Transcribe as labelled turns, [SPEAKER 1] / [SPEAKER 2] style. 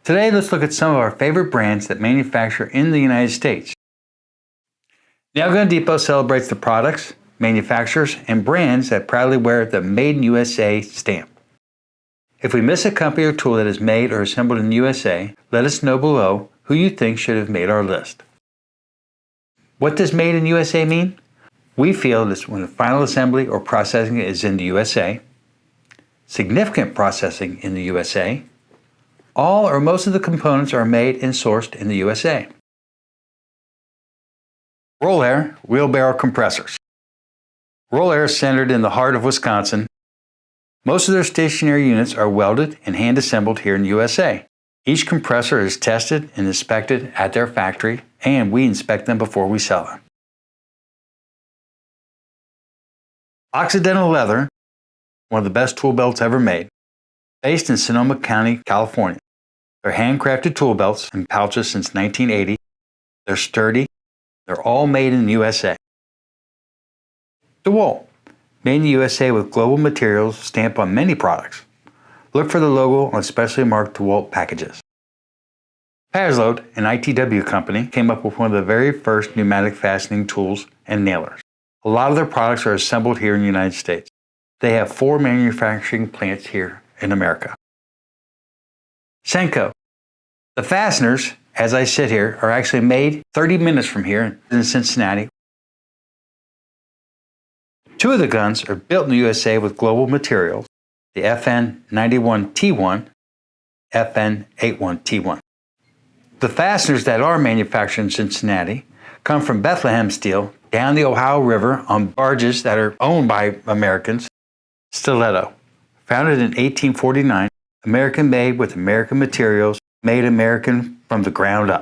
[SPEAKER 1] Today, let's look at some of our favorite brands that manufacture in the United States. Nail Gun Depot celebrates the products, manufacturers, and brands that proudly wear the Made in USA stamp. If we miss a company or tool that is made or assembled in the USA, let us know below who you think should have made our list. What does Made in USA mean? We feel it's when the final assembly or processing is in the USA, significant processing in the USA, all or most of the components are made and sourced in the USA. RolAir wheelbarrow compressors. RolAir is centered in the heart of Wisconsin. Most of their stationary units are welded and hand assembled here in the USA. Each compressor is tested and inspected at their factory, and we inspect them before we sell them. Occidental Leather, one of the best tool belts ever made, based in Sonoma County, California. They're handcrafted tool belts and pouches since 1980. They're sturdy. They're all made in the USA. DeWalt, made in the USA with global materials stamped on many products. Look for the logo on specially marked DeWalt packages. Paslode, an ITW company, came up with one of the very first pneumatic fastening tools and nailers. A lot of their products are assembled here in the United States. They have 4 manufacturing plants here in America. Senco. The fasteners, as I sit here, are actually made 30 minutes from here in Cincinnati. 2 of the guns are built in the USA with global materials, the FN91T1, FN81T1. The fasteners that are manufactured in Cincinnati come from Bethlehem Steel down the Ohio River on barges that are owned by Americans. Stiletto, founded in 1849, American made with American materials, made American from the ground up.